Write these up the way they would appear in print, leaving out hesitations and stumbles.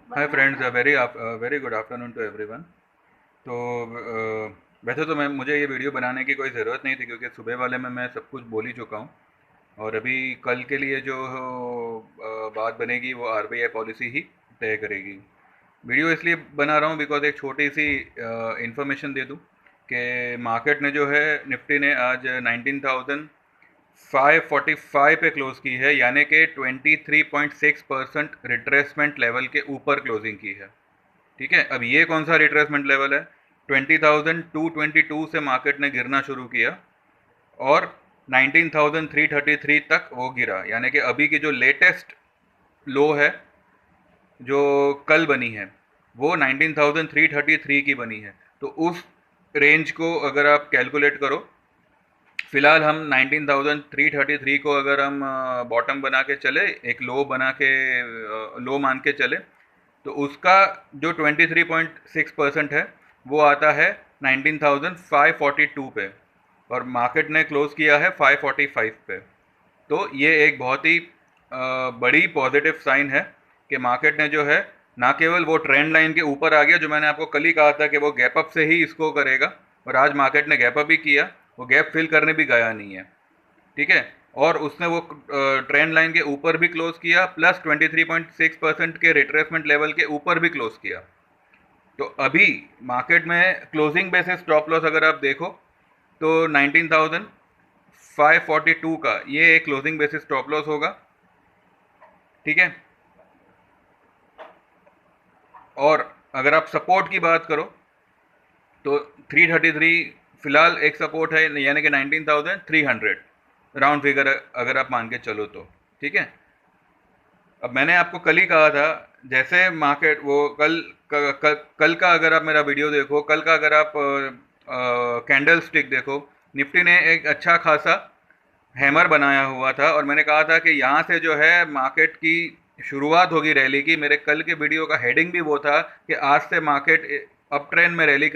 Hi friends, very good afternoon to everyone. तो वैसे तो मैं मुझे ये वीडियो बनाने की कोई ज़रूरत नहीं थी, क्योंकि सुबह वाले में मैं सब कुछ बोल ही चुका हूँ। और अभी कल के लिए जो बात बनेगी वो आरबीआई पॉलिसी ही तय करेगी। वीडियो इसलिए बना रहा हूँ बिकॉज एक छोटी सी इंफॉर्मेशन दे दूँ कि मार्केट ने जो है, निफ्टी ने आज 19,545 पे क्लोज की है, यानी कि 23.6% रिट्रेसमेंट लेवल के ऊपर क्लोजिंग की है। ठीक है, अब ये कौन सा रिट्रेसमेंट लेवल है? 20,222 से मार्केट ने गिरना शुरू किया और 19,333 तक वो गिरा, यानी कि अभी की जो लेटेस्ट लो है, जो कल बनी है, वो 19,333 की बनी है। तो उस रेंज को अगर आप कैलकुलेट करो, फिलहाल हम 19,333 को अगर हम बॉटम बना के चले, एक लो बना के लो मान के चले, तो उसका जो 23.6% है वो आता है 19,542 पे, और मार्केट ने क्लोज किया है 545 पे। तो ये एक बहुत ही बड़ी पॉजिटिव साइन है कि मार्केट ने जो है, ना केवल वो ट्रेंड लाइन के ऊपर आ गया, जो मैंने आपको कल ही कहा था कि वो गैप अप से ही इसको करेगा, और आज मार्केट ने गैप अप भी किया, वो गैप फिल करने भी गया नहीं है। ठीक है, और उसने वो ट्रेंड लाइन के ऊपर भी क्लोज किया, प्लस 23.6% के रिट्रेसमेंट लेवल के ऊपर भी क्लोज किया। तो अभी मार्केट में क्लोजिंग बेसिस स्टॉप लॉस अगर आप देखो, तो 19,542 का ये एक क्लोजिंग बेसिस स्टॉप लॉस होगा। ठीक है, और अगर आप सपोर्ट की बात करो तो 333 फिलहाल एक सपोर्ट है, यानी कि 19,300 राउंड फिगर अगर आप मान के चलो तो। ठीक है, अब मैंने आपको कल ही कहा था, जैसे मार्केट वो कल का अगर आप मेरा वीडियो देखो, कल का अगर आप कैंडल स्टिक देखो, निफ्टी ने एक अच्छा खासा हैमर बनाया हुआ था, और मैंने कहा था कि यहाँ से जो है मार्केट की शुरुआत होगी रैली की। मेरे कल के वीडियो का हेडिंग भी वो था कि आज से मार्केट अप ट्रेंड में रैली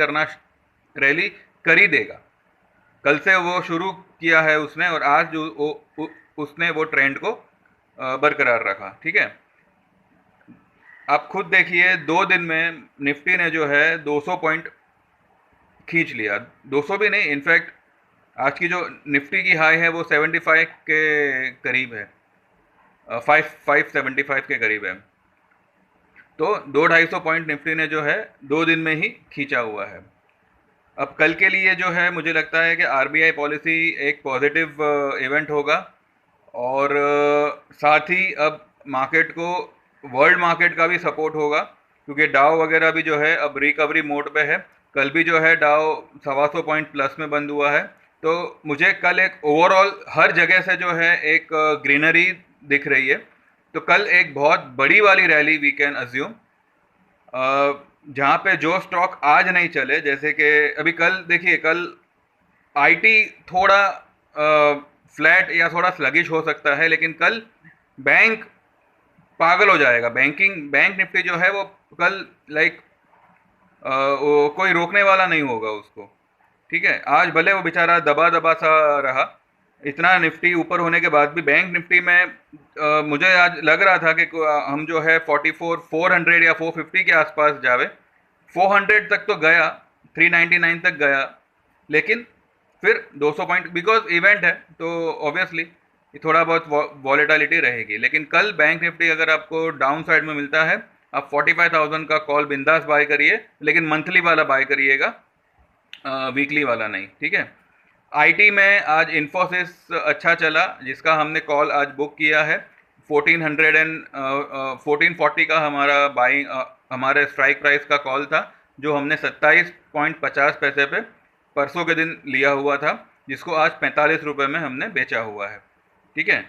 कर ही देगा। कल से वो शुरू किया है उसने, और आज जो उसने वो ट्रेंड को बरकरार रखा। ठीक है, आप खुद देखिए, 2 दिन में निफ्टी ने जो है 200 पॉइंट खींच लिया। 200 भी नहीं, इनफैक्ट आज की जो निफ्टी की हाई है वो 75 के करीब है, 575 के करीब है। तो 200-250 पॉइंट निफ्टी ने जो है 2 दिन में ही खींचा हुआ है। अब कल के लिए जो है, मुझे लगता है कि आरबीआई पॉलिसी एक पॉजिटिव इवेंट होगा, और साथ ही अब मार्केट को, वर्ल्ड मार्केट का भी सपोर्ट होगा, क्योंकि डाउ वगैरह भी जो है अब रिकवरी मोड पे है। कल भी जो है डाउ 125 पॉइंट प्लस में बंद हुआ है। तो मुझे कल एक ओवरऑल हर जगह से जो है एक ग्रीनरी दिख रही है। तो कल एक बहुत बड़ी वाली रैली वी कैन अज्यूम, जहाँ पे जो स्टॉक आज नहीं चले, जैसे कि अभी कल देखिए, कल आईटी थोड़ा फ्लैट या थोड़ा स्लगिश हो सकता है, लेकिन कल बैंक पागल हो जाएगा। बैंक निफ्टी जो है वो कल लाइक कोई रोकने वाला नहीं होगा उसको। ठीक है, आज भले वो बेचारा दबा दबा सा रहा, इतना निफ्टी ऊपर होने के बाद भी बैंक निफ्टी में मुझे आज लग रहा था कि हम जो है 400 या 450 के आसपास जावे। 400 तक तो गया, 399 तक गया, लेकिन फिर 200 पॉइंट, बिकॉज इवेंट है तो ऑब्वियसली थोड़ा बहुत वॉलेटिलिटी रहेगी। लेकिन कल बैंक निफ्टी अगर आपको डाउन साइड में मिलता है, आप 45,000 का कॉल बिंदास बाय करिए, लेकिन मंथली वाला बाय करिएगा, वीकली वाला नहीं। ठीक है, आईटी में आज इन्फोसिस अच्छा चला, जिसका हमने कॉल आज बुक किया है। 1440 का हमारा बाइंग, हमारे स्ट्राइक प्राइस का कॉल था, जो हमने 27.50 पैसे पे परसों के दिन लिया हुआ था, जिसको आज 45 रुपये में हमने बेचा हुआ है। ठीक है,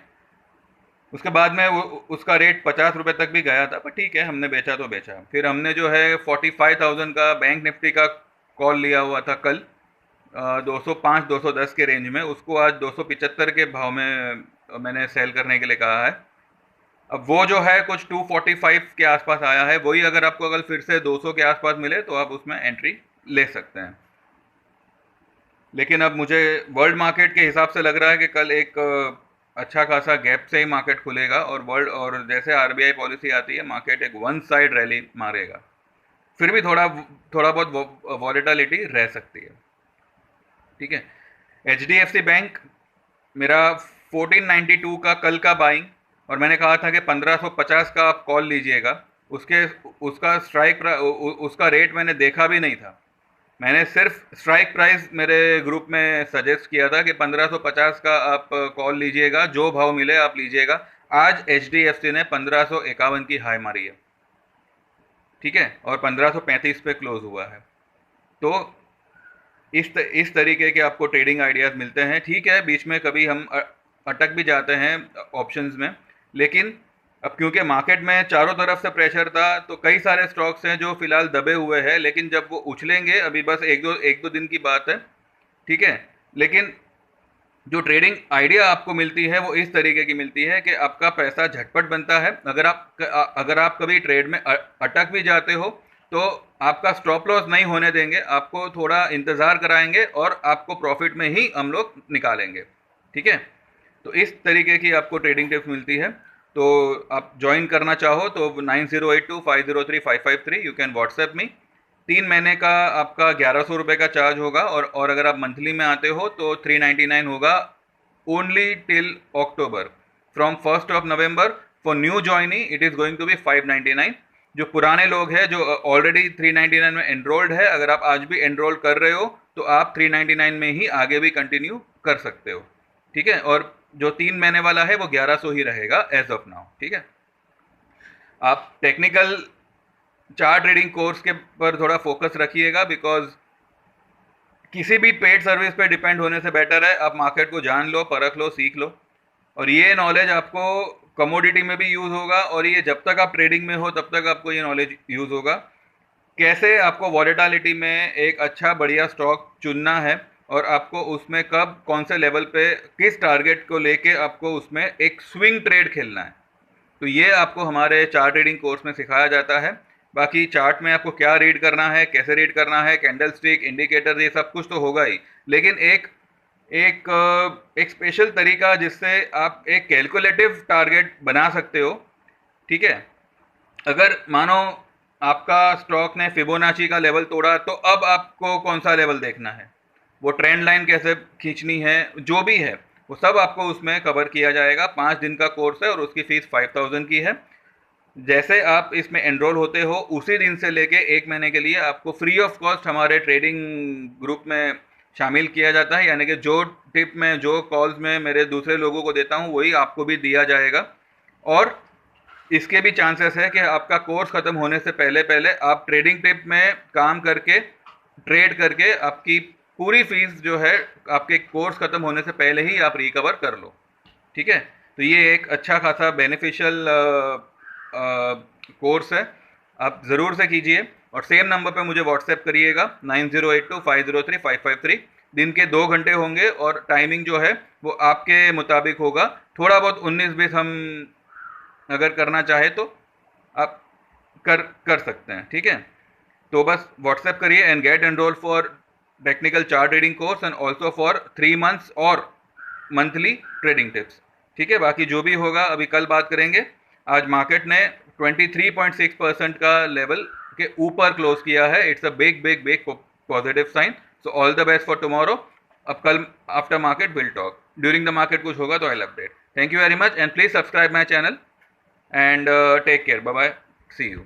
उसके बाद में उसका रेट 50 रुपये तक भी गया था, पर ठीक है, हमने बेचा तो बेचा। फिर हमने जो है 45,000 का बैंक निफ्टी का कॉल लिया हुआ था कल, 205-210 के रेंज में, उसको आज 275 के भाव में मैंने सेल करने के लिए कहा है। अब वो जो है कुछ 245 के आसपास आया है, वही अगर आपको अगर फिर से 200 के आसपास मिले तो आप उसमें एंट्री ले सकते हैं। लेकिन अब मुझे वर्ल्ड मार्केट के हिसाब से लग रहा है कि कल एक अच्छा खासा गैप से ही मार्केट खुलेगा, और जैसे आरबीआई पॉलिसी आती है मार्केट एक वन साइड रैली मारेगा। फिर भी थोड़ा थोड़ा बहुत वॉलेटिलिटी रह सकती है। ठीक है, एचडीएफसी बैंक मेरा 1492 का कल का बाइंग, और मैंने कहा था कि 1550 का आप कॉल लीजिएगा। उसके उसका उसका रेट मैंने देखा भी नहीं था। मैंने सिर्फ स्ट्राइक प्राइस मेरे ग्रुप में सजेस्ट किया था कि 1550 का आप कॉल लीजिएगा, जो भाव मिले आप लीजिएगा। आज एचडीएफसी ने 1551 की हाई मारी है। ठीक है, और 1535 पे क्लोज हुआ है। तो इस तरीके के आपको ट्रेडिंग आइडियाज़ मिलते हैं। ठीक है, बीच में कभी हम अटक भी जाते हैं ऑप्शंस में, लेकिन अब क्योंकि मार्केट में चारों तरफ से प्रेशर था, तो कई सारे स्टॉक्स हैं जो फिलहाल दबे हुए हैं, लेकिन जब वो उछलेंगे, अभी बस एक दो दिन की बात है। ठीक है, लेकिन जो ट्रेडिंग आइडिया आपको मिलती है वो इस तरीके की मिलती है कि आपका पैसा झटपट बनता है। अगर आप कभी ट्रेड में अटक भी जाते हो तो आपका स्टॉप लॉस नहीं होने देंगे, आपको थोड़ा इंतज़ार कराएंगे और आपको प्रॉफिट में ही हम लोग निकालेंगे। ठीक है, तो इस तरीके की आपको ट्रेडिंग टिप्स मिलती है। तो आप ज्वाइन करना चाहो तो 9082503553 यू कैन व्हाट्सएप मी। 3 महीने का आपका 1100 रुपये का चार्ज होगा, और अगर आप मंथली में आते हो तो 399 होगा only till October. From 1 November for new joinee it is going to be 599। जो पुराने लोग हैं, जो ऑलरेडी 399 में एनरोल्ड है, अगर आप आज भी एनरोल कर रहे हो तो आप 399 में ही आगे भी कंटिन्यू कर सकते हो। ठीक है, और जो 3 महीने वाला है वो 1100 ही रहेगा एज ऑफ नाउ। ठीक है, आप टेक्निकल चार्ट ट्रेडिंग कोर्स के पर थोड़ा फोकस रखिएगा, बिकॉज किसी भी पेड सर्विस पे डिपेंड होने से बेटर है आप मार्केट को जान लो, परख लो, सीख लो। और ये नॉलेज आपको कमोडिटी में भी यूज़ होगा, और ये जब तक आप ट्रेडिंग में हो तब तक आपको ये नॉलेज यूज़ होगा। कैसे आपको वॉलेटिलिटी में एक अच्छा बढ़िया स्टॉक चुनना है, और आपको उसमें कब कौन से लेवल पे किस टारगेट को लेके आपको उसमें एक स्विंग ट्रेड खेलना है, तो ये आपको हमारे चार्ट रीडिंग कोर्स में सिखाया जाता है। बाकी चार्ट में आपको क्या रीड करना है, कैसे रीड करना है, कैंडल स्टिक, इंडिकेटर, ये सब कुछ तो होगा ही, लेकिन एक स्पेशल तरीका जिससे आप एक कैलकुलेटिव टारगेट बना सकते हो। ठीक है, अगर मानो आपका स्टॉक ने फिबोनाची का लेवल तोड़ा, तो अब आपको कौन सा लेवल देखना है, वो ट्रेंड लाइन कैसे खींचनी है, जो भी है वो सब आपको उसमें कवर किया जाएगा। 5 दिन का कोर्स है और उसकी फ़ीस 5000 की है। जैसे आप इसमें एनरोल होते हो उसी दिन से लेके 1 महीने के लिए आपको फ्री ऑफ कॉस्ट हमारे ट्रेडिंग ग्रुप में शामिल किया जाता है, यानी कि जो टिप में, जो कॉल्स में मेरे दूसरे लोगों को देता हूँ, वही आपको भी दिया जाएगा। और इसके भी चांसेस है कि आपका कोर्स ख़त्म होने से पहले पहले आप ट्रेडिंग टिप में काम करके, ट्रेड करके, आपकी पूरी फीस जो है आपके कोर्स ख़त्म होने से पहले ही आप रिकवर कर लो। ठीक है, तो ये एक अच्छा खासा बेनिफिशियल कोर्स है, आप ज़रूर से कीजिए। और सेम नंबर पे मुझे व्हाट्सएप करिएगा 9082503553। दिन के 2 घंटे होंगे और टाइमिंग जो है वो आपके मुताबिक होगा। थोड़ा बहुत 19-20 हम अगर करना चाहे तो आप कर सकते हैं। ठीक है, तो बस व्हाट्सएप करिए and get enrol for technical chart trading course and also for 3 months और मंथली ट्रेडिंग टिप्स। ठीक है, बाकी जो भी होगा अभी कल बात करेंगे। आज मार्केट ने 23.6% का लेवल के ऊपर क्लोज किया है। It's a big big big positive sign. So all the best for tomorrow. अब कल after market will talk, during the market कुछ होगा तो I will update. Thank you very much and please subscribe my channel and take care, bye bye, see you.